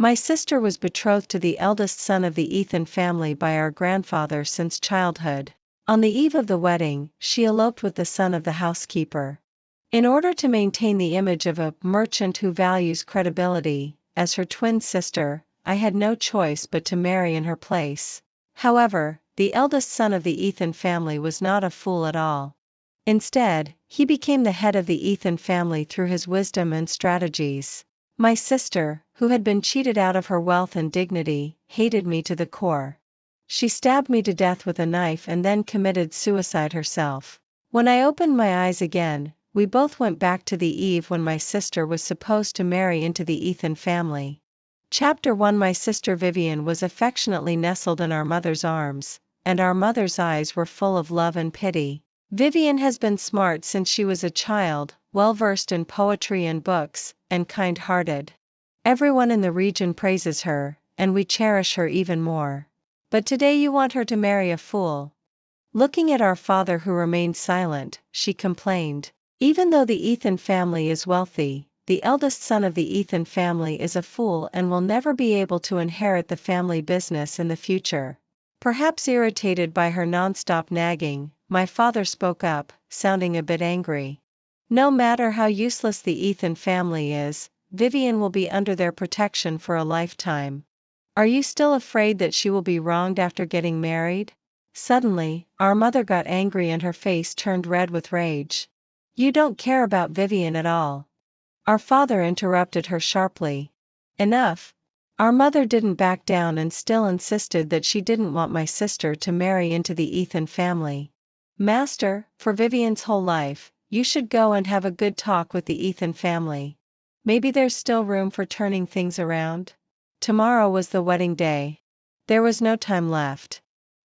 My sister was betrothed to the eldest son of the Ethan family by our grandfather since childhood. On the eve of the wedding, she eloped with the son of the housekeeper. In order to maintain the image of a merchant who values credibility, as her twin sister, I had no choice but to marry in her place. However, the eldest son of the Ethan family was not a fool at all. Instead, he became the head of the Ethan family through his wisdom and strategies. My sister, who had been cheated out of her wealth and dignity, hated me to the core. She stabbed me to death with a knife and then committed suicide herself. When I opened my eyes again, we both went back to the eve when my sister was supposed to marry into the Ethan family. Chapter 1. My sister Vivian was affectionately nestled in our mother's arms, and our mother's eyes were full of love and pity. Vivian has been smart since she was a child, well-versed in poetry and books, and kind-hearted. Everyone in the region praises her, and we cherish her even more. But today you want her to marry a fool. Looking at our father who remained silent, she complained. Even though the Ethan family is wealthy, the eldest son of the Ethan family is a fool and will never be able to inherit the family business in the future. Perhaps irritated by her non-stop nagging, my father spoke up, sounding a bit angry. No matter how useless the Ethan family is, Vivian will be under their protection for a lifetime. Are you still afraid that she will be wronged after getting married? Suddenly, our mother got angry and her face turned red with rage. You don't care about Vivian at all. Our father interrupted her sharply. Enough. Our mother didn't back down and still insisted that she didn't want my sister to marry into the Ethan family. Master, for Vivian's whole life, you should go and have a good talk with the Ethan family. Maybe there's still room for turning things around. Tomorrow was the wedding day. There was no time left.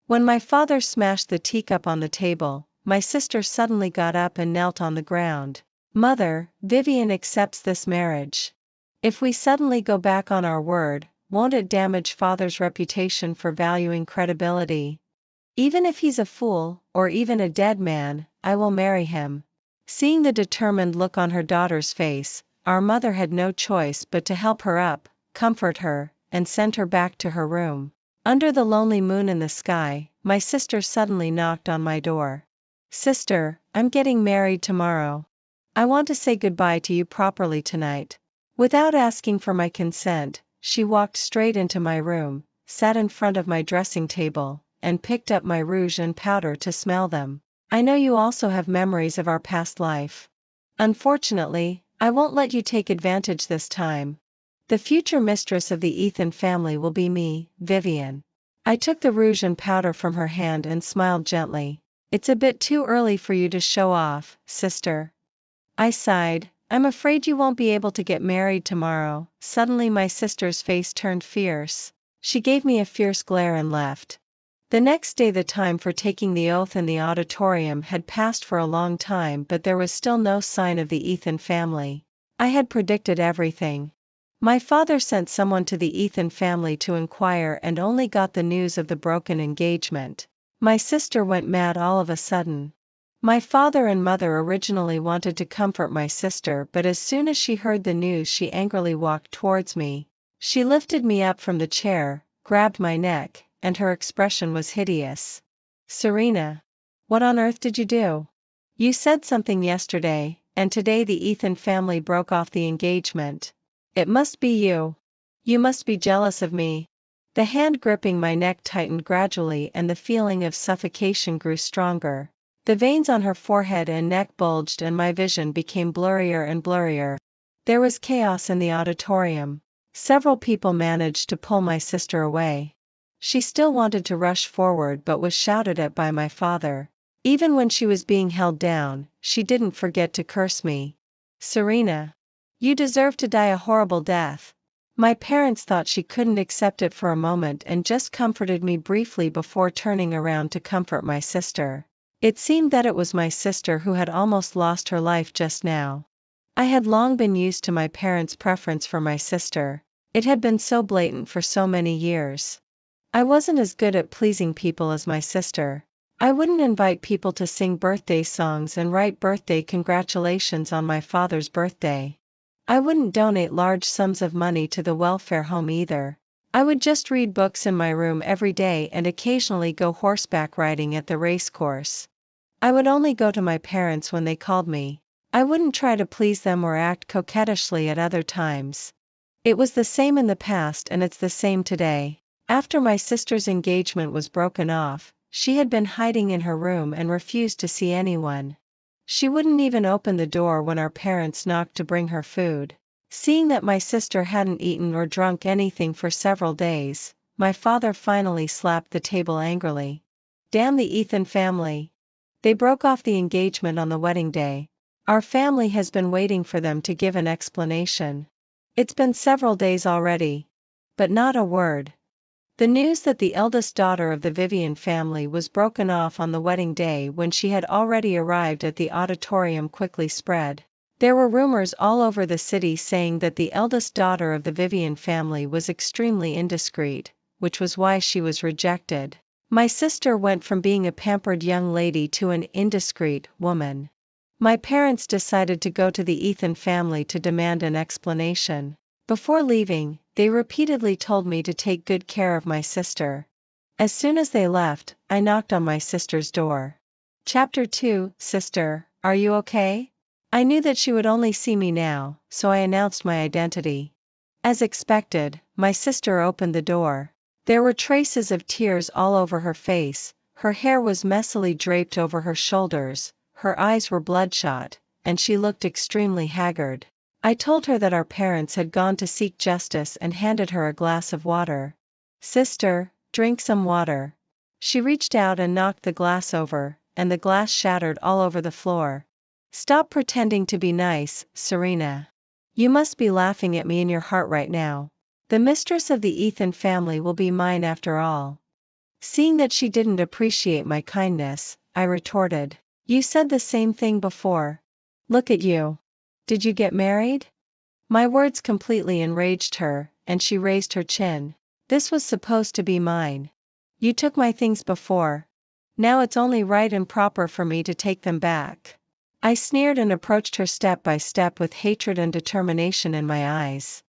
When my father smashed the teacup on the table, my sister suddenly got up and knelt on the ground. Mother, Vivian accepts this marriage. If we suddenly go back on our word, won't it damage father's reputation for valuing credibility? Even if he's a fool, or even a dead man, I will marry him. Seeing the determined look on her daughter's face, our mother had no choice but to help her up, comfort her, and send her back to her room. Under the lonely moon in the sky, my sister suddenly knocked on my door. Sister, I'm getting married tomorrow. I want to say goodbye to you properly tonight. Without asking for my consent, she walked straight into my room, sat in front of my dressing table, and picked up my rouge and powder to smell them. I know you also have memories of our past life. Unfortunately, I won't let you take advantage this time. The future mistress of the Ethan family will be me, Vivian. I took the rouge and powder from her hand and smiled gently. It's a bit too early for you to show off, sister. I sighed. I'm afraid you won't be able to get married tomorrow. Suddenly my sister's face turned fierce. She gave me a fierce glare and left. The next day the time for taking the oath in the auditorium had passed for a long time, but there was still no sign of the Ethan family. I had predicted everything. My father sent someone to the Ethan family to inquire and only got the news of the broken engagement. My sister went mad all of a sudden. My father and mother originally wanted to comfort my sister, but as soon as she heard the news she angrily walked towards me. She lifted me up from the chair, grabbed my neck, and her expression was hideous. Serena, what on earth did you do? You said something yesterday, and today the Ethan family broke off the engagement. It must be you. You must be jealous of me. The hand gripping my neck tightened gradually and the feeling of suffocation grew stronger. The veins on her forehead and neck bulged and my vision became blurrier and blurrier. There was chaos in the auditorium. Several people managed to pull my sister away. She still wanted to rush forward but was shouted at by my father. Even when she was being held down, she didn't forget to curse me. Serena, you deserve to die a horrible death. My parents thought she couldn't accept it for a moment and just comforted me briefly before turning around to comfort my sister. It seemed that it was my sister who had almost lost her life just now. I had long been used to my parents' preference for my sister. It had been so blatant for so many years. I wasn't as good at pleasing people as my sister. I wouldn't invite people to sing birthday songs and write birthday congratulations on my father's birthday. I wouldn't donate large sums of money to the welfare home either. I would just read books in my room every day and occasionally go horseback riding at the race course. I would only go to my parents when they called me. I wouldn't try to please them or act coquettishly at other times. It was the same in the past and it's the same today. After my sister's engagement was broken off, she had been hiding in her room and refused to see anyone. She wouldn't even open the door when our parents knocked to bring her food. Seeing that my sister hadn't eaten or drunk anything for several days, my father finally slapped the table angrily. Damn the Ethan family. They broke off the engagement on the wedding day. Our family has been waiting for them to give an explanation. It's been several days already. But not a word. The news that the eldest daughter of the Vivian family was broken off on the wedding day when she had already arrived at the auditorium quickly spread. There were rumors all over the city saying that the eldest daughter of the Vivian family was extremely indiscreet, which was why she was rejected. My sister went from being a pampered young lady to an indiscreet woman. My parents decided to go to the Ethan family to demand an explanation. Before leaving, they repeatedly told me to take good care of my sister. As soon as they left, I knocked on my sister's door. Chapter 2, Sister, are you okay? I knew that she would only see me now, so I announced my identity. As expected, my sister opened the door. There were traces of tears all over her face, her hair was messily draped over her shoulders, her eyes were bloodshot, and she looked extremely haggard. I told her that our parents had gone to seek justice and handed her a glass of water. Sister, drink some water. She reached out and knocked the glass over, and the glass shattered all over the floor. Stop pretending to be nice, Serena. You must be laughing at me in your heart right now. The mistress of the Ethan family will be mine after all. Seeing that she didn't appreciate my kindness, I retorted. You said the same thing before. Look at you. Did you get married? My words completely enraged her, and she raised her chin. This was supposed to be mine. You took my things before. Now it's only right and proper for me to take them back. I sneered and approached her step by step with hatred and determination in my eyes.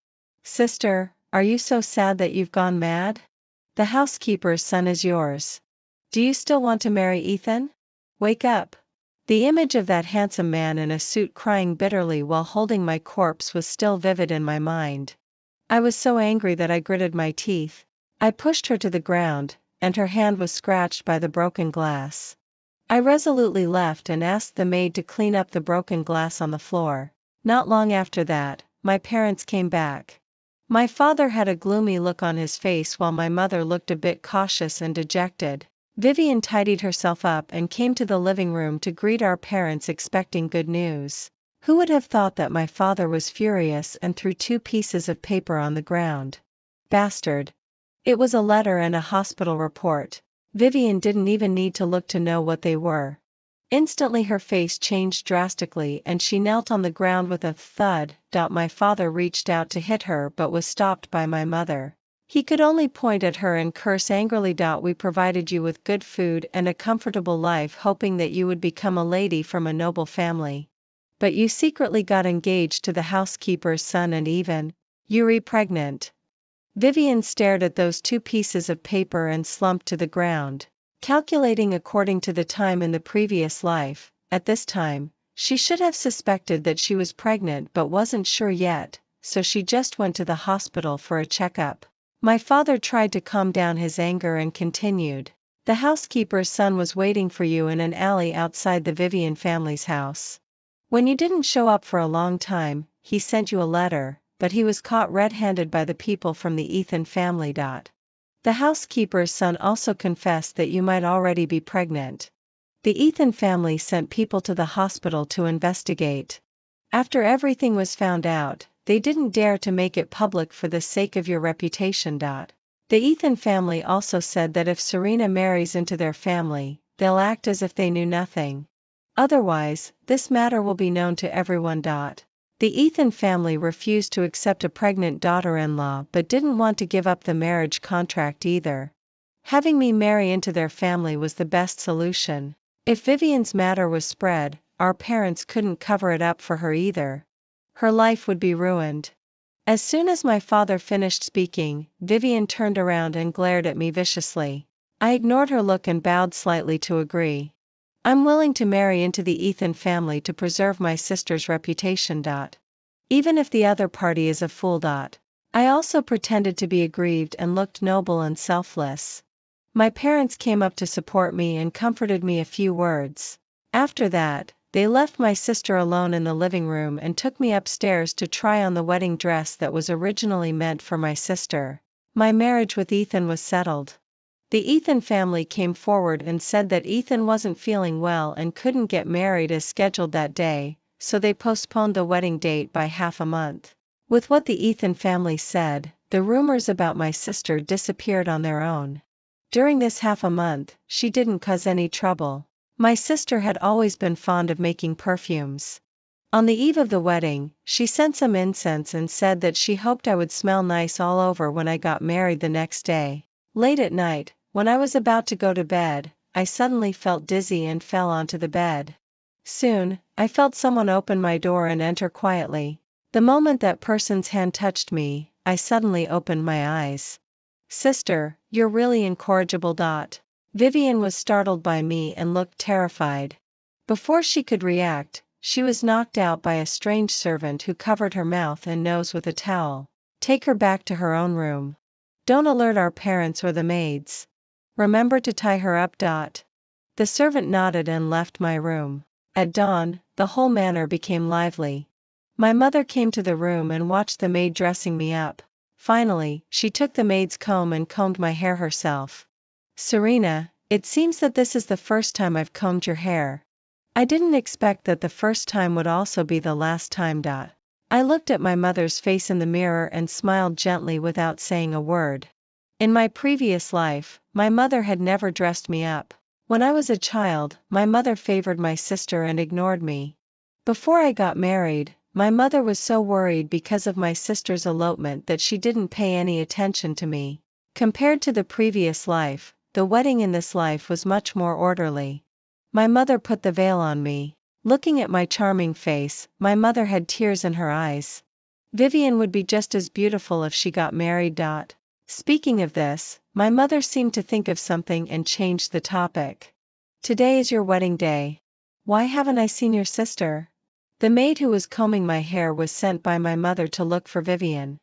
Sister, are you so sad that you've gone mad? The housekeeper's son is yours. Do you still want to marry Ethan? Wake up. The image of that handsome man in a suit crying bitterly while holding my corpse was still vivid in my mind. I was so angry that I gritted my teeth. I pushed her to the ground, and her hand was scratched by the broken glass. I resolutely left and asked the maid to clean up the broken glass on the floor. Not long after that, my parents came back. My father had a gloomy look on his face while my mother looked a bit cautious and dejected. Vivian tidied herself up and came to the living room to greet our parents expecting good news. Who would have thought that my father was furious and threw 2 pieces of paper on the ground? Bastard. It was a letter and a hospital report. Vivian didn't even need to look to know what they were. Instantly her face changed drastically and she knelt on the ground with a thud. My father reached out to hit her but was stopped by my mother. He could only point at her and curse angrily. We provided you with good food and a comfortable life hoping that you would become a lady from a noble family. But you secretly got engaged to the housekeeper's son and even, you're pregnant. Vivian stared at those 2 pieces of paper and slumped to the ground. Calculating according to the time in the previous life, at this time, she should have suspected that she was pregnant but wasn't sure yet, so she just went to the hospital for a checkup. My father tried to calm down his anger and continued. The housekeeper's son was waiting for you in an alley outside the Vivian family's house. When you didn't show up for a long time, he sent you a letter, but he was caught red-handed by the people from the Ethan family. The housekeeper's son also confessed that you might already be pregnant. The Ethan family sent people to the hospital to investigate. After everything was found out, they didn't dare to make it public for the sake of your reputation. The Ethan family also said that if Serena marries into their family, they'll act as if they knew nothing. Otherwise, this matter will be known to everyone. The Ethan family refused to accept a pregnant daughter-in-law but didn't want to give up the marriage contract either. Having me marry into their family was the best solution. If Vivian's matter was spread, our parents couldn't cover it up for her either. her life would be ruined. As soon as my father finished speaking, Vivian turned around and glared at me viciously. I ignored her look and bowed slightly to agree. I'm willing to marry into the Ethan family to preserve my sister's reputation. Even if the other party is a fool. I also pretended to be aggrieved and looked noble and selfless. My parents came up to support me and comforted me a few words. After that, they left my sister alone in the living room and took me upstairs to try on the wedding dress that was originally meant for my sister. My marriage with Ethan was settled. The Ethan family came forward and said that Ethan wasn't feeling well and couldn't get married as scheduled that day, so they postponed the wedding date by half a month. With what the Ethan family said, the rumors about my sister disappeared on their own. During this half a month, she didn't cause any trouble. My sister had always been fond of making perfumes. On the eve of the wedding, she sent some incense and said that she hoped I would smell nice all over when I got married the next day. Late at night, when I was about to go to bed, I suddenly felt dizzy and fell onto the bed. Soon, I felt someone open my door and enter quietly. The moment that person's hand touched me, I suddenly opened my eyes. Sister, you're really incorrigible. Vivian was startled by me and looked terrified. Before she could react, she was knocked out by a strange servant who covered her mouth and nose with a towel. Take her back to her own room. Don't alert our parents or the maids. Remember to tie her up. The servant nodded and left my room. At dawn, the whole manor became lively. My mother came to the room and watched the maid dressing me up. Finally, she took the maid's comb and combed my hair herself. Serena, it seems that this is the first time I've combed your hair. I didn't expect that the first time would also be the last time. I looked at my mother's face in the mirror and smiled gently without saying a word. In my previous life, my mother had never dressed me up. When I was a child, my mother favored my sister and ignored me. Before I got married, my mother was so worried because of my sister's elopement that she didn't pay any attention to me. Compared to the previous life, the wedding in this life was much more orderly. My mother put the veil on me. Looking at my charming face, my mother had tears in her eyes. Vivian would be just as beautiful if she got married. Speaking of this, my mother seemed to think of something and changed the topic. Today is your wedding day. Why haven't I seen your sister? The maid who was combing my hair was sent by my mother to look for Vivian.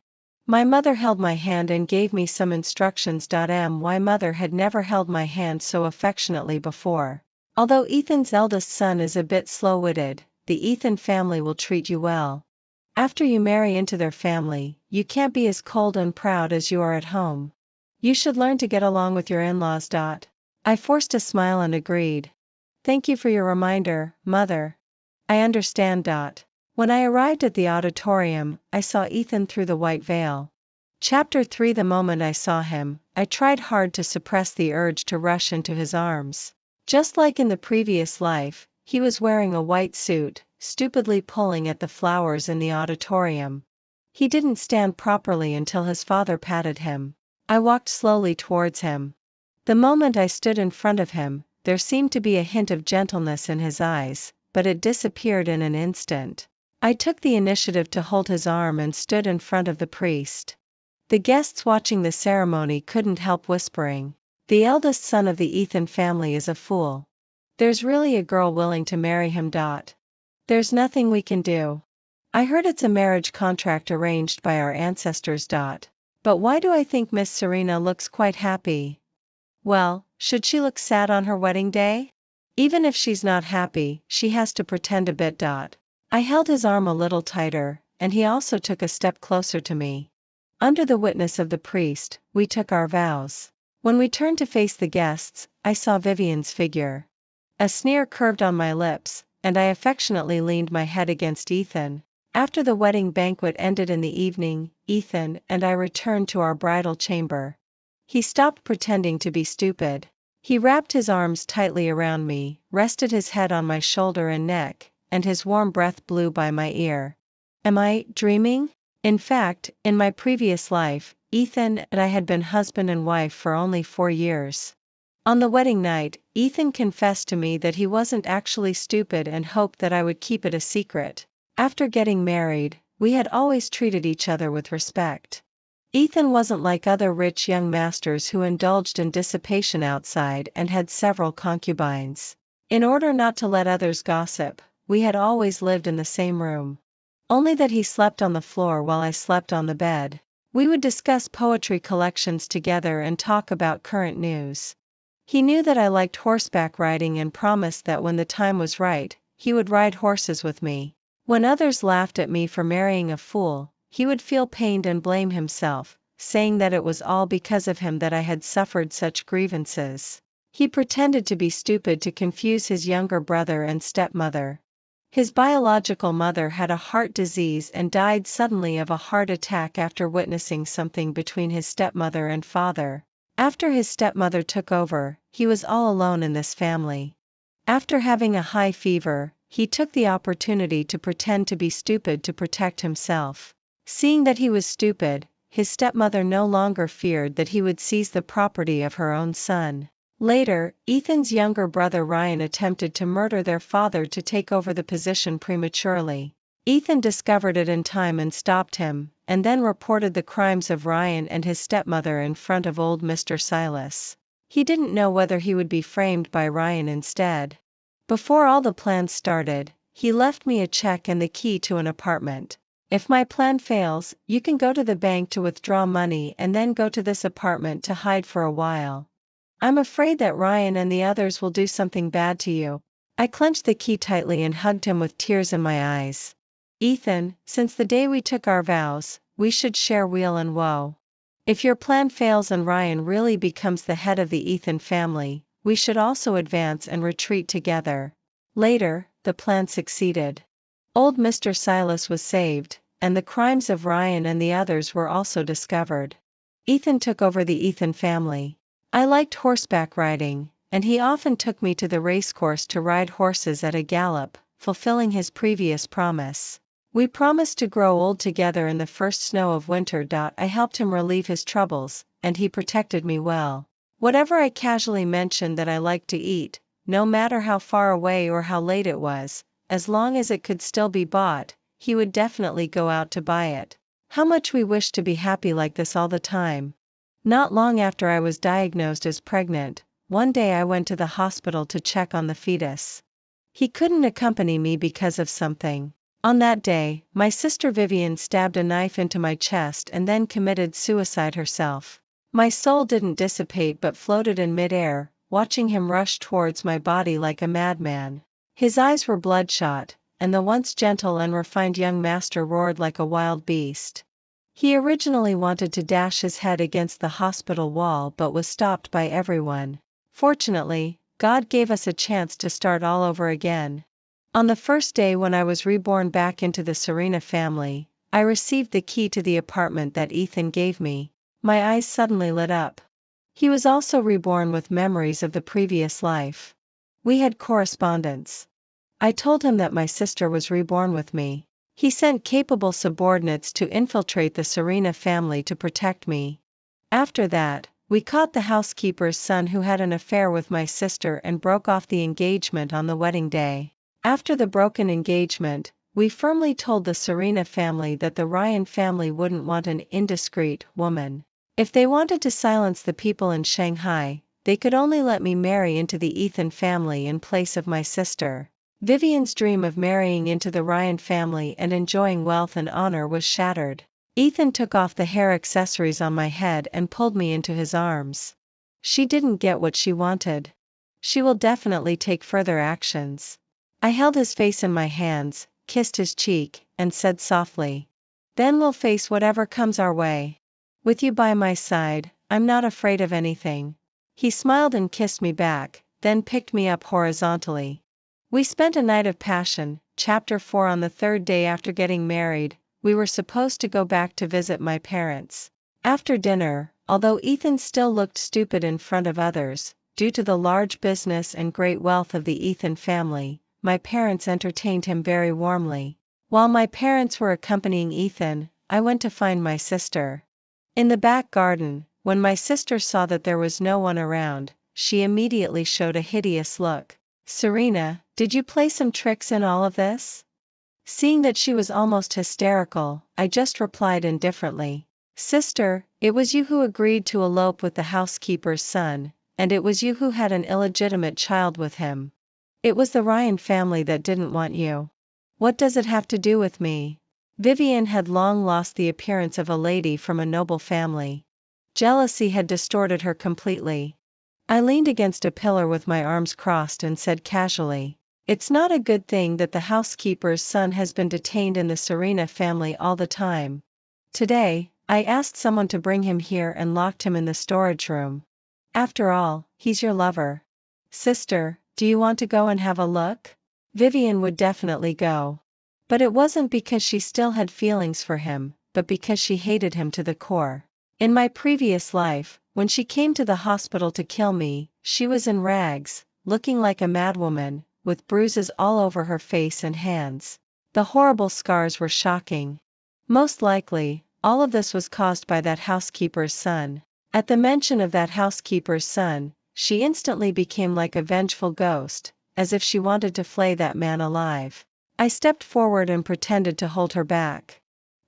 My mother held my hand and gave me some instructions. My mother had never held my hand so affectionately before. Although Ethan's eldest son is a bit slow-witted, the Ethan family will treat you well. After you marry into their family, you can't be as cold and proud as you are at home. You should learn to get along with your in-laws. I forced a smile and agreed. Thank you for your reminder, Mother. I understand. When I arrived at the auditorium, I saw Ethan through the white veil. Chapter 3. The moment I saw him, I tried hard to suppress the urge to rush into his arms. Just like in the previous life, he was wearing a white suit, stupidly pulling at the flowers in the auditorium. He didn't stand properly until his father patted him. I walked slowly towards him. The moment I stood in front of him, there seemed to be a hint of gentleness in his eyes, but it disappeared in an instant. I took the initiative to hold his arm and stood in front of the priest. The guests watching the ceremony couldn't help whispering, "The eldest son of the Ethan family is a fool. There's really a girl willing to marry him. There's nothing we can do. I heard it's a marriage contract arranged by our ancestors. But why do I think Miss Serena looks quite happy? Well, should she look sad on her wedding day? Even if she's not happy, she has to pretend a bit. I held his arm a little tighter, and he also took a step closer to me. Under the witness of the priest, we took our vows. When we turned to face the guests, I saw Vivian's figure. A sneer curved on my lips, and I affectionately leaned my head against Ethan. After the wedding banquet ended in the evening, Ethan and I returned to our bridal chamber. He stopped pretending to be stupid. He wrapped his arms tightly around me, rested his head on my shoulder and neck, and his warm breath blew by my ear. Am I dreaming? In fact, in my previous life, Ethan and I had been husband and wife for only 4 years. On the wedding night, Ethan confessed to me that he wasn't actually stupid and hoped that I would keep it a secret. After getting married, we had always treated each other with respect. Ethan wasn't like other rich young masters who indulged in dissipation outside and had several concubines. In order not to let others gossip, we had always lived in the same room. Only that he slept on the floor while I slept on the bed. We would discuss poetry collections together and talk about current news. He knew that I liked horseback riding and promised that when the time was right, he would ride horses with me. When others laughed at me for marrying a fool, he would feel pained and blame himself, saying that it was all because of him that I had suffered such grievances. He pretended to be stupid to confuse his younger brother and stepmother. His biological mother had a heart disease and died suddenly of a heart attack after witnessing something between his stepmother and father. After his stepmother took over, he was all alone in this family. After having a high fever, he took the opportunity to pretend to be stupid to protect himself. Seeing that he was stupid, his stepmother no longer feared that he would seize the property of her own son. Later, Ethan's younger brother Ryan attempted to murder their father to take over the position prematurely. Ethan discovered it in time and stopped him, and then reported the crimes of Ryan and his stepmother in front of old Mr. Silas. He didn't know whether he would be framed by Ryan instead. Before all the plans started, he left me a check and the key to an apartment. If my plan fails, you can go to the bank to withdraw money and then go to this apartment to hide for a while. I'm afraid that Ryan and the others will do something bad to you. I clenched the key tightly and hugged him with tears in my eyes. Ethan, since the day we took our vows, we should share weal and woe. If your plan fails and Ryan really becomes the head of the Ethan family, we should also advance and retreat together. Later, the plan succeeded. Old Mr. Silas was saved, and the crimes of Ryan and the others were also discovered. Ethan took over the Ethan family. I liked horseback riding, and he often took me to the racecourse to ride horses at a gallop, fulfilling his previous promise. We promised to grow old together in the first snow of winter. I helped him relieve his troubles, and he protected me well. Whatever I casually mentioned that I liked to eat, no matter how far away or how late it was, as long as it could still be bought, he would definitely go out to buy it. How much we wished to be happy like this all the time. Not long after I was diagnosed as pregnant, one day I went to the hospital to check on the fetus. He couldn't accompany me because of something. On that day, my sister Vivian stabbed a knife into my chest and then committed suicide herself. My soul didn't dissipate but floated in midair, watching him rush towards my body like a madman. His eyes were bloodshot, and the once gentle and refined young master roared like a wild beast. He originally wanted to dash his head against the hospital wall but was stopped by everyone. Fortunately, God gave us a chance to start all over again. On the first day when I was reborn back into the Serena family, I received the key to the apartment that Ethan gave me. My eyes suddenly lit up. He was also reborn with memories of the previous life. We had correspondence. I told him that my sister was reborn with me. He sent capable subordinates to infiltrate the Serena family to protect me. After that, we caught the housekeeper's son who had an affair with my sister and broke off the engagement on the wedding day. After the broken engagement, we firmly told the Serena family that the Ryan family wouldn't want an indiscreet woman. If they wanted to silence the people in Shanghai, they could only let me marry into the Ethan family in place of my sister. Vivian's dream of marrying into the Ryan family and enjoying wealth and honor was shattered. Ethan took off the hair accessories on my head and pulled me into his arms. She didn't get what she wanted. She will definitely take further actions. I held his face in my hands, kissed his cheek, and said softly, "Then we'll face whatever comes our way. With you by my side, I'm not afraid of anything." He smiled and kissed me back, then picked me up horizontally. We spent a night of passion. Chapter 4. On the third day after getting married, we were supposed to go back to visit my parents. After dinner, although Ethan still looked stupid in front of others, due to the large business and great wealth of the Ethan family, my parents entertained him very warmly. While my parents were accompanying Ethan, I went to find my sister. In the back garden, when my sister saw that there was no one around, she immediately showed a hideous look. "Serena, did you play some tricks in all of this?" Seeing that she was almost hysterical, I just replied indifferently. Sister, it was you who agreed to elope with the housekeeper's son, and it was you who had an illegitimate child with him. It was the Ryan family that didn't want you. What does it have to do with me? Vivian had long lost the appearance of a lady from a noble family. Jealousy had distorted her completely. I leaned against a pillar with my arms crossed and said casually, "It's not a good thing that the housekeeper's son has been detained in the Serena family all the time. Today, I asked someone to bring him here and locked him in the storage room. After all, he's your lover. Sister, do you want to go and have a look?" Vivian would definitely go. But it wasn't because she still had feelings for him, but because she hated him to the core. In my previous life, when she came to the hospital to kill me, she was in rags, looking like a madwoman, with bruises all over her face and hands. The horrible scars were shocking. Most likely, all of this was caused by that housekeeper's son. At the mention of that housekeeper's son, she instantly became like a vengeful ghost, as if she wanted to flay that man alive. I stepped forward and pretended to hold her back.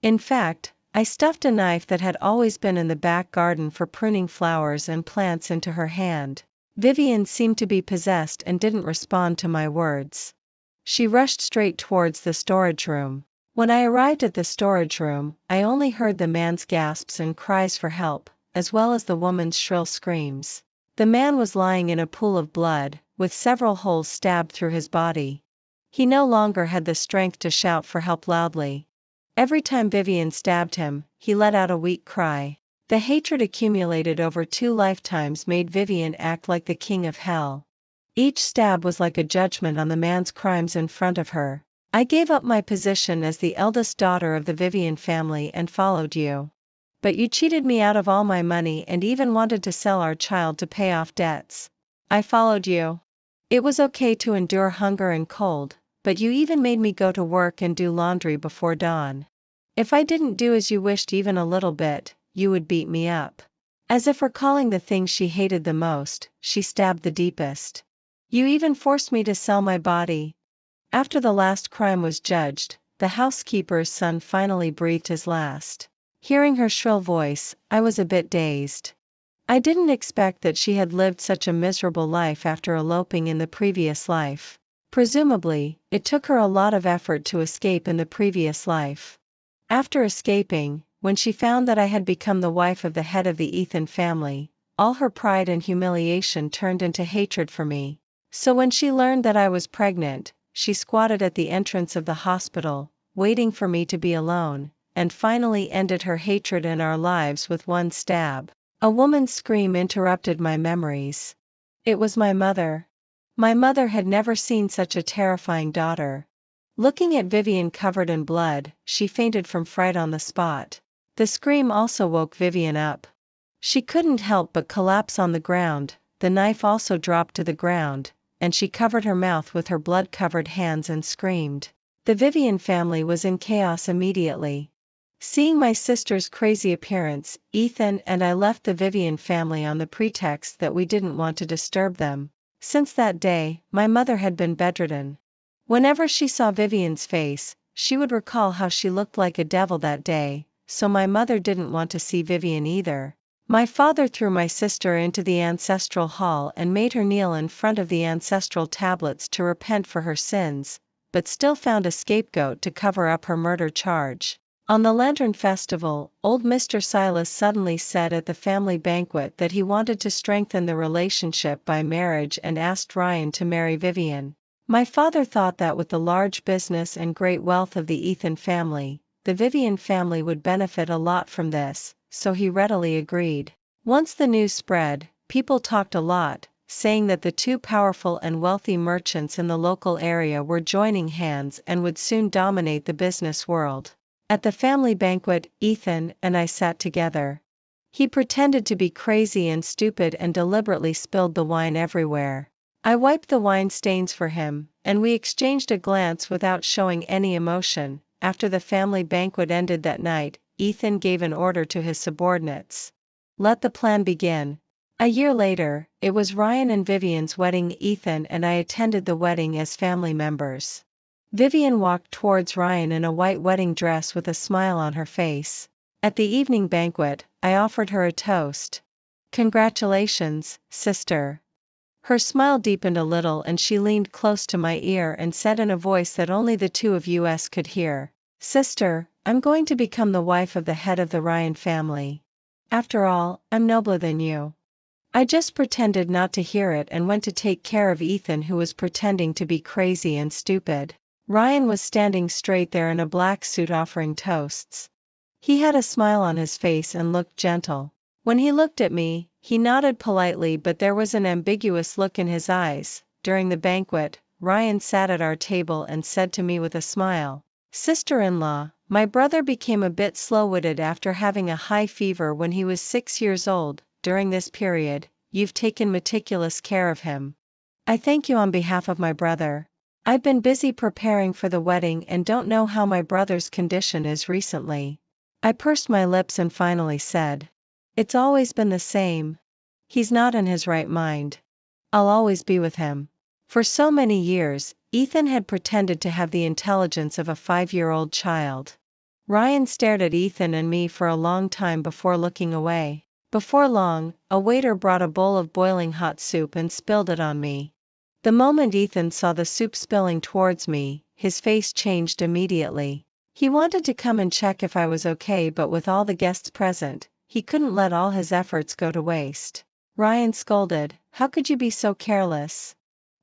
In fact, I stuffed a knife that had always been in the back garden for pruning flowers and plants into her hand. Vivian seemed to be possessed and didn't respond to my words. She rushed straight towards the storage room. When I arrived at the storage room, I only heard the man's gasps and cries for help, as well as the woman's shrill screams. The man was lying in a pool of blood, with several holes stabbed through his body. He no longer had the strength to shout for help loudly. Every time Vivian stabbed him, he let out a weak cry. The hatred accumulated over 2 lifetimes made Vivian act like the king of hell. Each stab was like a judgment on the man's crimes in front of her. I gave up my position as the eldest daughter of the Vivian family and followed you. But you cheated me out of all my money and even wanted to sell our child to pay off debts. I followed you. It was okay to endure hunger and cold, but you even made me go to work and do laundry before dawn. If I didn't do as you wished even a little bit, you would beat me up. As if recalling the thing she hated the most, she stabbed the deepest. You even forced me to sell my body. After the last crime was judged, the housekeeper's son finally breathed his last. Hearing her shrill voice, I was a bit dazed. I didn't expect that she had lived such a miserable life after eloping in the previous life. Presumably, it took her a lot of effort to escape in the previous life. After escaping, when she found that I had become the wife of the head of the Ethan family, all her pride and humiliation turned into hatred for me. So when she learned that I was pregnant, she squatted at the entrance of the hospital, waiting for me to be alone, and finally ended her hatred in our lives with one stab. A woman's scream interrupted my memories. It was my mother. My mother had never seen such a terrifying daughter. Looking at Vivian covered in blood, she fainted from fright on the spot. The scream also woke Vivian up. She couldn't help but collapse on the ground, the knife also dropped to the ground, and she covered her mouth with her blood-covered hands and screamed. The Vivian family was in chaos immediately. Seeing my sister's crazy appearance, Ethan and I left the Vivian family on the pretext that we didn't want to disturb them. Since that day, my mother had been bedridden. Whenever she saw Vivian's face, she would recall how she looked like a devil that day, so my mother didn't want to see Vivian either. My father threw my sister into the ancestral hall and made her kneel in front of the ancestral tablets to repent for her sins, but still found a scapegoat to cover up her murder charge. On the Lantern Festival, old Mr. Silas suddenly said at the family banquet that he wanted to strengthen the relationship by marriage and asked Ryan to marry Vivian. My father thought that with the large business and great wealth of the Ethan family, the Vivian family would benefit a lot from this, so he readily agreed. Once the news spread, people talked a lot, saying that the 2 powerful and wealthy merchants in the local area were joining hands and would soon dominate the business world. At the family banquet, Ethan and I sat together. He pretended to be crazy and stupid and deliberately spilled the wine everywhere. I wiped the wine stains for him, and we exchanged a glance without showing any emotion. After the family banquet ended that night, Ethan gave an order to his subordinates. Let the plan begin. A year later, it was Ryan and Vivian's wedding. Ethan and I attended the wedding as family members. Vivian walked towards Ryan in a white wedding dress with a smile on her face. At the evening banquet, I offered her a toast. "Congratulations, sister." Her smile deepened a little and she leaned close to my ear and said in a voice that only the two of us could hear, "Sister, I'm going to become the wife of the head of the Ryan family. After all, I'm nobler than you." I just pretended not to hear it and went to take care of Ethan, who was pretending to be crazy and stupid. Ryan was standing straight there in a black suit offering toasts. He had a smile on his face and looked gentle. When he looked at me, he nodded politely, but there was an ambiguous look in his eyes. During the banquet, Ryan sat at our table and said to me with a smile, "Sister-in-law, my brother became a bit slow-witted after having a high fever when he was 6 years old. During this period, you've taken meticulous care of him. I thank you on behalf of my brother. I've been busy preparing for the wedding and don't know how my brother's condition is recently." I pursed my lips and finally said, "It's always been the same. He's not in his right mind. I'll always be with him." For so many years, Ethan had pretended to have the intelligence of a 5-year-old child. Ryan stared at Ethan and me for a long time before looking away. Before long, a waiter brought a bowl of boiling hot soup and spilled it on me. The moment Ethan saw the soup spilling towards me, his face changed immediately. He wanted to come and check if I was okay, but with all the guests present, he couldn't let all his efforts go to waste. Ryan scolded, "How could you be so careless?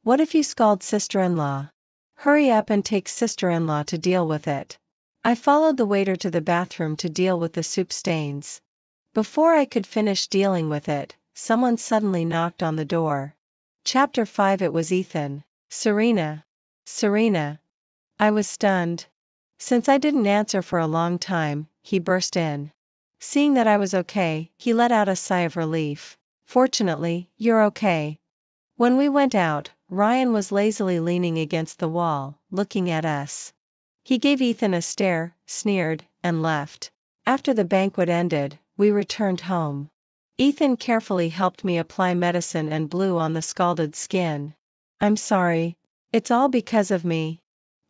What if you scald sister-in-law? Hurry up and take sister-in-law to deal with it." I followed the waiter to the bathroom to deal with the soup stains. Before I could finish dealing with it, someone suddenly knocked on the door. Chapter 5. It was Ethan. "Serena. Serena." I was stunned. Since I didn't answer for a long time, he burst in. Seeing that I was okay, he let out a sigh of relief. "Fortunately, you're okay." When we went out, Ryan was lazily leaning against the wall, looking at us. He gave Ethan a stare, sneered, and left. After the banquet ended, we returned home. Ethan carefully helped me apply medicine and blew on the scalded skin. "I'm sorry. It's all because of me.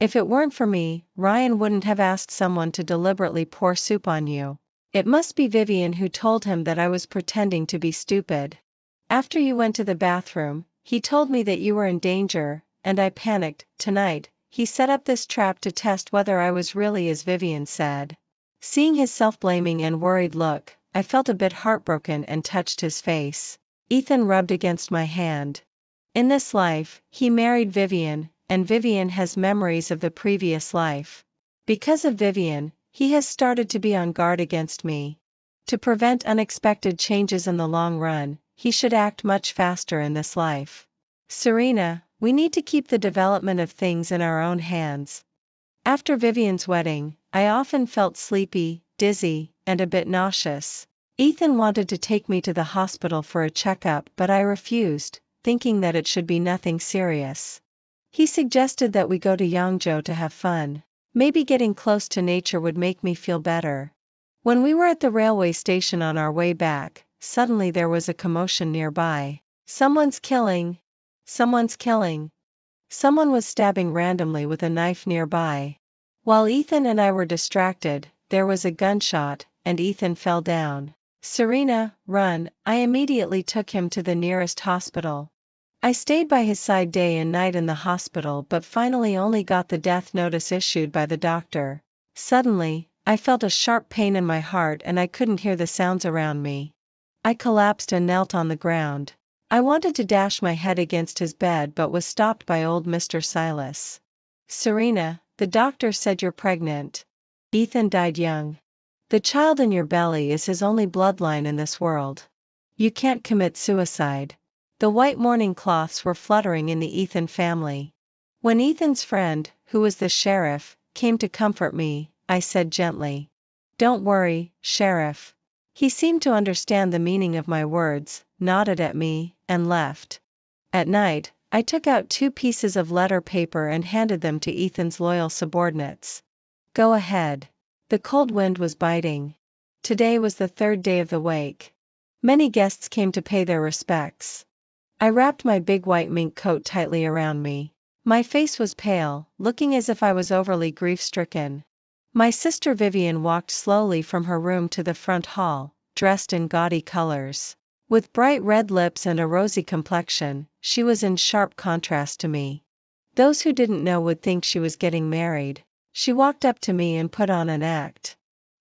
If it weren't for me, Ryan wouldn't have asked someone to deliberately pour soup on you. It must be Vivian who told him that I was pretending to be stupid. After you went to the bathroom, he told me that you were in danger, and I panicked. Tonight, he set up this trap to test whether I was really as Vivian said." Seeing his self-blaming and worried look, I felt a bit heartbroken and touched his face. Ethan rubbed against my hand. "In this life, he married Vivian, and Vivian has memories of the previous life. Because of Vivian, he has started to be on guard against me. To prevent unexpected changes in the long run, he should act much faster in this life. Serena, we need to keep the development of things in our own hands." After Vivian's wedding, I often felt sleepy, dizzy, and a bit nauseous. Ethan wanted to take me to the hospital for a checkup, but I refused, thinking that it should be nothing serious. He suggested that we go to Yangzhou to have fun. Maybe getting close to nature would make me feel better. When we were at the railway station on our way back, suddenly there was a commotion nearby. "Someone's killing! Someone's killing!" Someone was stabbing randomly with a knife nearby. While Ethan and I were distracted, there was a gunshot, and Ethan fell down. "Serena, run." I immediately took him to the nearest hospital. I stayed by his side day and night in the hospital, but finally only got the death notice issued by the doctor. Suddenly, I felt a sharp pain in my heart and I couldn't hear the sounds around me. I collapsed and knelt on the ground. I wanted to dash my head against his bed but was stopped by old Mr. Silas. "Serena, the doctor said you're pregnant. Ethan died young. The child in your belly is his only bloodline in this world. You can't commit suicide." The white mourning cloths were fluttering in the Ethan family. When Ethan's friend, who was the sheriff, came to comfort me, I said gently, "Don't worry, Sheriff." He seemed to understand the meaning of my words, nodded at me, and left. At night, I took out 2 pieces of letter paper and handed them to Ethan's loyal subordinates. "Go ahead." The cold wind was biting. Today was the 3rd day of the wake. Many guests came to pay their respects. I wrapped my big white mink coat tightly around me. My face was pale, looking as if I was overly grief-stricken. My sister Vivian walked slowly from her room to the front hall, dressed in gaudy colors. With bright red lips and a rosy complexion, she was in sharp contrast to me. Those who didn't know would think she was getting married. She walked up to me and put on an act.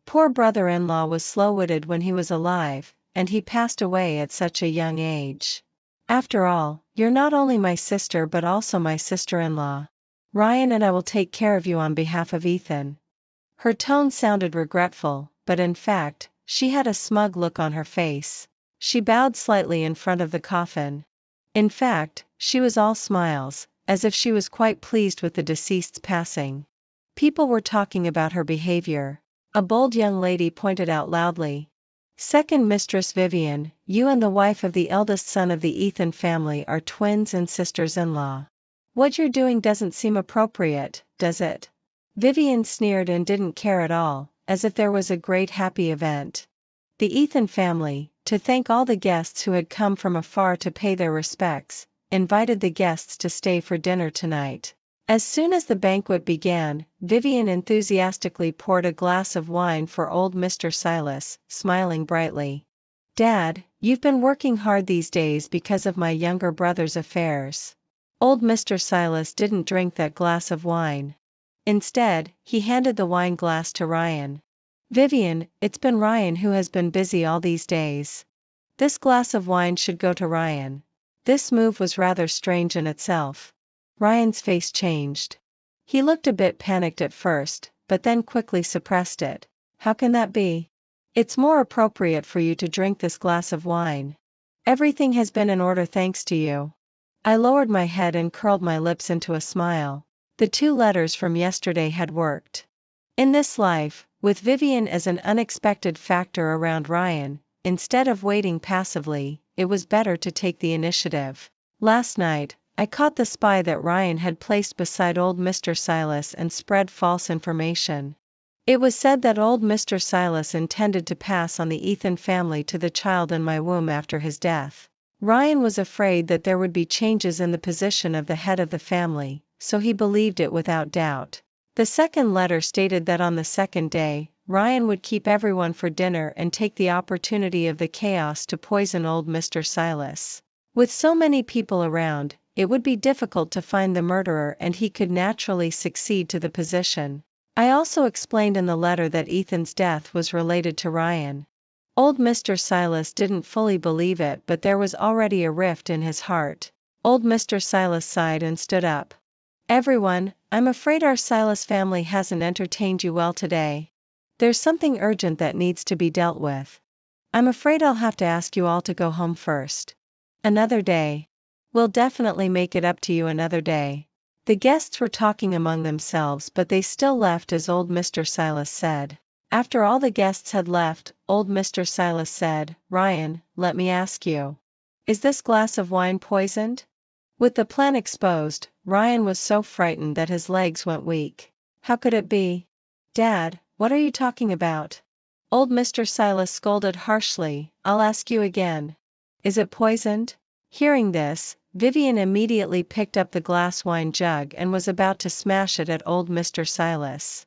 Poor brother-in-law was slow-witted when he was alive, and he passed away at such a young age. After all, you're not only my sister but also my sister-in-law. Ryan and I will take care of you on behalf of Ethan. Her tone sounded regretful, but in fact, she had a smug look on her face. She bowed slightly in front of the coffin. In fact, she was all smiles, as if she was quite pleased with the deceased's passing. People were talking about her behavior. A bold young lady pointed out loudly. "Second Mistress Vivian, you and the wife of the eldest son of the Ethan family are twins and sisters-in-law. What you're doing doesn't seem appropriate, does it?" Vivian sneered and didn't care at all, as if there was a great happy event. The Ethan family, to thank all the guests who had come from afar to pay their respects, invited the guests to stay for dinner tonight. As soon as the banquet began, Vivian enthusiastically poured a glass of wine for old Mr. Silas, smiling brightly. "Dad, you've been working hard these days because of my younger brother's affairs." Old Mr. Silas didn't drink that glass of wine. Instead, he handed the wine glass to Ryan. "Vivian, it's been Ryan who has been busy all these days. This glass of wine should go to Ryan." This move was rather strange in itself. Ryan's face changed. He looked a bit panicked at first, but then quickly suppressed it. "How can that be? It's more appropriate for you to drink this glass of wine. Everything has been in order thanks to you." I lowered my head and curled my lips into a smile. The 2 letters from yesterday had worked. In this life, with Vivian as an unexpected factor around Ryan, instead of waiting passively, it was better to take the initiative. Last night, I caught the spy that Ryan had placed beside old Mr. Silas and spread false information. It was said that old Mr. Silas intended to pass on the Ethan family to the child in my womb after his death. Ryan was afraid that there would be changes in the position of the head of the family, so he believed it without doubt. The second letter stated that on the second day, Ryan would keep everyone for dinner and take the opportunity of the chaos to poison old Mr. Silas. With so many people around, it would be difficult to find the murderer and he could naturally succeed to the position. I also explained in the letter that Ethan's death was related to Ryan. Old Mr. Silas didn't fully believe it, but there was already a rift in his heart. Old Mr. Silas sighed and stood up. "Everyone, I'm afraid our Silas family hasn't entertained you well today. There's something urgent that needs to be dealt with. I'm afraid I'll have to ask you all to go home first. Another day. We'll definitely make it up to you another day." The guests were talking among themselves, but they still left as old Mr. Silas said. After all the guests had left, old Mr. Silas said, "Ryan, let me ask you. Is this glass of wine poisoned?" With the plan exposed, Ryan was so frightened that his legs went weak. "How could it be? Dad, what are you talking about?" Old Mr. Silas scolded harshly. "I'll ask you again. Is it poisoned?" Hearing this, Vivian immediately picked up the glass wine jug and was about to smash it at old Mr. Silas.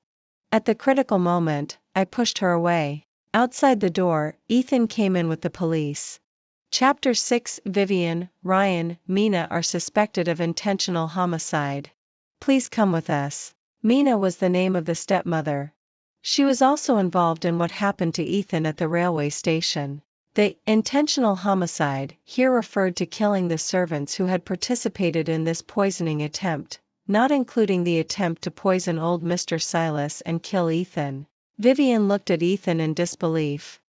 At the critical moment, I pushed her away. Outside the door, Ethan came in with the police. Chapter 6. Vivian, Ryan, Mina are suspected of intentional homicide. "Please come with us." Mina was the name of the stepmother. She was also involved in what happened to Ethan at the railway station. The intentional homicide here referred to killing the servants who had participated in this poisoning attempt, not including the attempt to poison old Mr. Silas and kill Ethan. Vivian looked at Ethan in disbelief.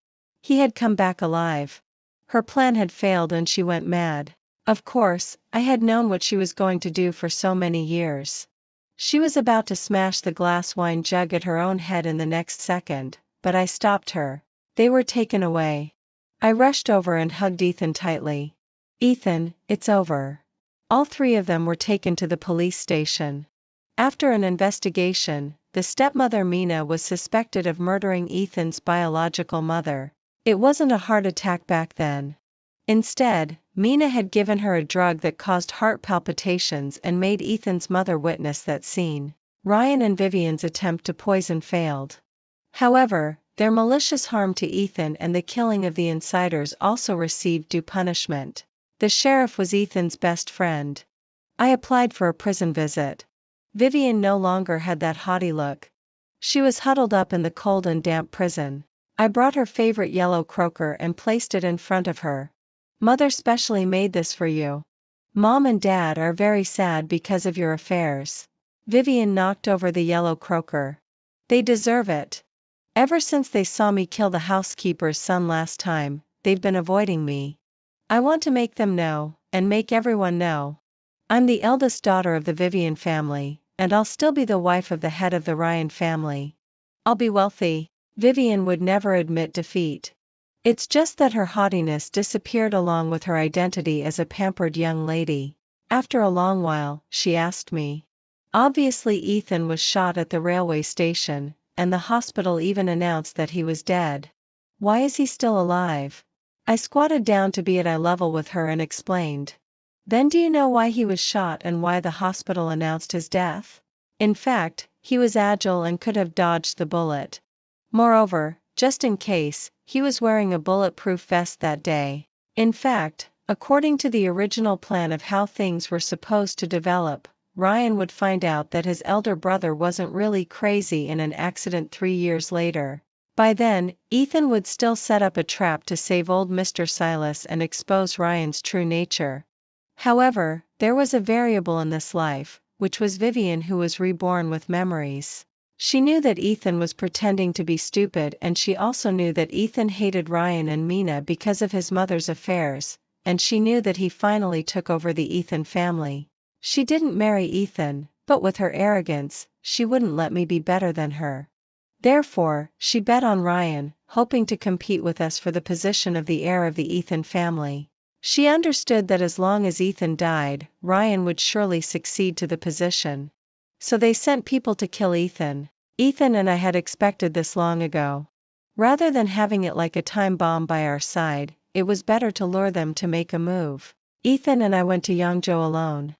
He had come back alive. Her plan had failed and she went mad. Of course, I had known what she was going to do for so many years. She was about to smash the glass wine jug at her own head in the next second, but I stopped her. They were taken away. I rushed over and hugged Ethan tightly. "Ethan, it's over." All 3 of them were taken to the police station. After an investigation, the stepmother Mina was suspected of murdering Ethan's biological mother. It wasn't a heart attack back then. Instead, Mina had given her a drug that caused heart palpitations and made Ethan's mother witness that scene. Ryan and Vivian's attempt to poison failed. However, their malicious harm to Ethan and the killing of the insiders also received due punishment. The sheriff was Ethan's best friend. I applied for a prison visit. Vivian no longer had that haughty look. She was huddled up in the cold and damp prison. I brought her favorite yellow croaker and placed it in front of her. Mother specially made this for you. Mom and Dad are very sad because of your affairs. Vivian knocked over the yellow croaker. They deserve it. Ever since they saw me kill the housekeeper's son last time, they've been avoiding me. I want to make them know, and make everyone know. I'm the eldest daughter of the Vivian family, and I'll still be the wife of the head of the Ryan family. I'll be wealthy. Vivian would never admit defeat. It's just that her haughtiness disappeared along with her identity as a pampered young lady. After a long while, she asked me. Obviously Ethan was shot at the railway station, and the hospital even announced that he was dead. Why is he still alive? I squatted down to be at eye level with her and explained. Then do you know why he was shot and why the hospital announced his death? In fact, he was agile and could have dodged the bullet. Moreover, just in case, he was wearing a bulletproof vest that day. In fact, according to the original plan of how things were supposed to develop, Ryan would find out that his elder brother wasn't really crazy in an accident 3 years later. By then, Ethan would still set up a trap to save old Mr. Silas and expose Ryan's true nature. However, there was a variable in this life, which was Vivian, who was reborn with memories. She knew that Ethan was pretending to be stupid, and she also knew that Ethan hated Ryan and Mina because of his mother's affairs, and she knew that he finally took over the Ethan family. She didn't marry Ethan, but with her arrogance, she wouldn't let me be better than her. Therefore, she bet on Ryan, hoping to compete with us for the position of the heir of the Ethan family. She understood that as long as Ethan died, Ryan would surely succeed to the position. So they sent people to kill Ethan. Ethan and I had expected this long ago. Rather than having it like a time bomb by our side, it was better to lure them to make a move. Ethan and I went to Yangzhou alone.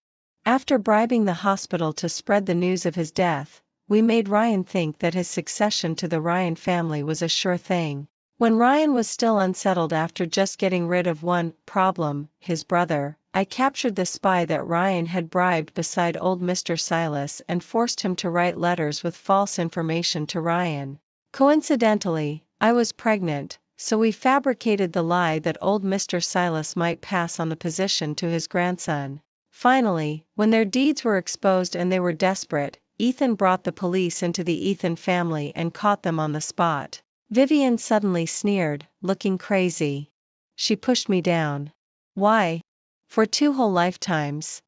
After bribing the hospital to spread the news of his death, we made Ryan think that his succession to the Ryan family was a sure thing. When Ryan was still unsettled after just getting rid of one problem, his brother, I captured the spy that Ryan had bribed beside old Mr. Silas and forced him to write letters with false information to Ryan. Coincidentally, I was pregnant, so we fabricated the lie that old Mr. Silas might pass on the position to his grandson. Finally, when their deeds were exposed and they were desperate, Ethan brought the police into the Ethan family and caught them on the spot. Vivian suddenly sneered, looking crazy. She pushed me down. Why? For 2 whole lifetimes.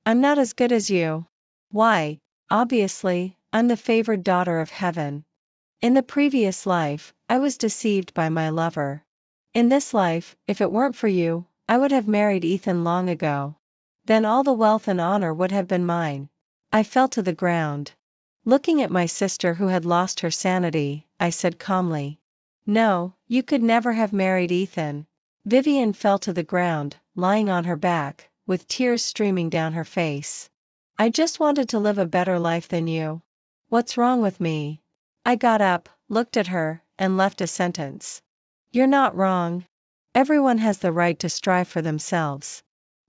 I'm not as good as you. Why? Obviously, I'm the favored daughter of heaven. In the previous life, I was deceived by my lover. In this life, if it weren't for you, I would have married Ethan long ago. Then all the wealth and honor would have been mine. I fell to the ground. Looking at my sister who had lost her sanity, I said calmly. No, you could never have married Ethan. Vivian fell to the ground, lying on her back, with tears streaming down her face. I just wanted to live a better life than you. What's wrong with me? I got up, looked at her, and left a sentence. You're not wrong. Everyone has the right to strive for themselves.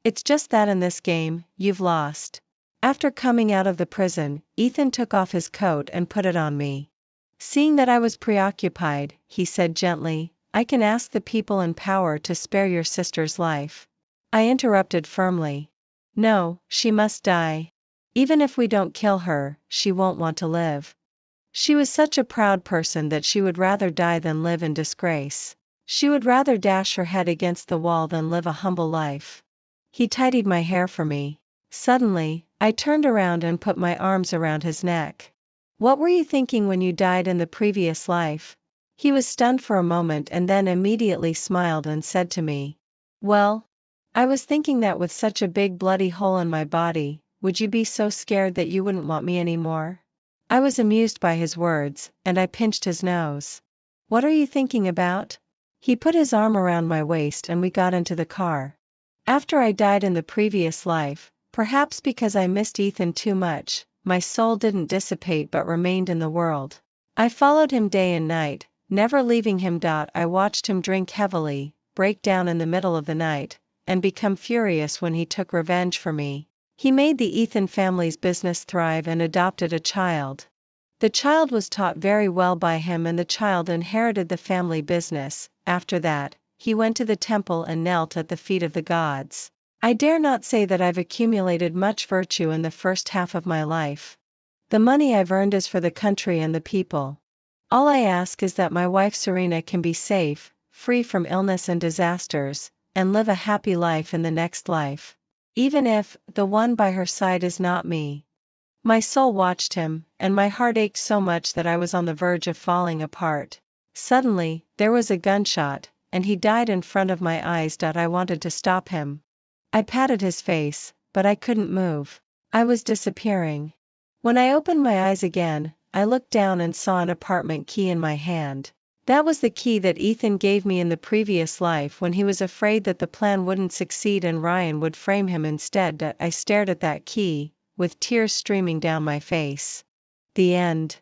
It's just that in this game, you've lost. After coming out of the prison, Ethan took off his coat and put it on me. Seeing that I was preoccupied, he said gently, I can ask the people in power to spare your sister's life. I interrupted firmly. No, she must die. Even if we don't kill her, she won't want to live. She was such a proud person that she would rather die than live in disgrace. She would rather dash her head against the wall than live a humble life. He tidied my hair for me. Suddenly, I turned around and put my arms around his neck. What were you thinking when you died in the previous life? He was stunned for a moment and then immediately smiled and said to me, well, I was thinking that with such a big bloody hole in my body, would you be so scared that you wouldn't want me anymore? I was amused by his words, and I pinched his nose. What are you thinking about? He put his arm around my waist and we got into the car. After I died in the previous life, perhaps because I missed Ethan too much, my soul didn't dissipate but remained in the world. I followed him day and night, never leaving him. I watched him drink heavily, break down in the middle of the night, and become furious when he took revenge for me. He made the Ethan family's business thrive and adopted a child. The child was taught very well by him and the child inherited the family business. After that, he went to the temple and knelt at the feet of the gods. I dare not say that I've accumulated much virtue in the first half of my life. The money I've earned is for the country and the people. All I ask is that my wife Serena can be safe, free from illness and disasters, and live a happy life in the next life. Even if the one by her side is not me. My soul watched him, and my heart ached so much that I was on the verge of falling apart. Suddenly, there was a gunshot, and he died in front of my eyes. I wanted to stop him. I patted his face, but I couldn't move. I was disappearing. When I opened my eyes again, I looked down and saw an apartment key in my hand. That was the key that Ethan gave me in the previous life when he was afraid that the plan wouldn't succeed and Ryan would frame him instead. I stared at that key, with tears streaming down my face. The end.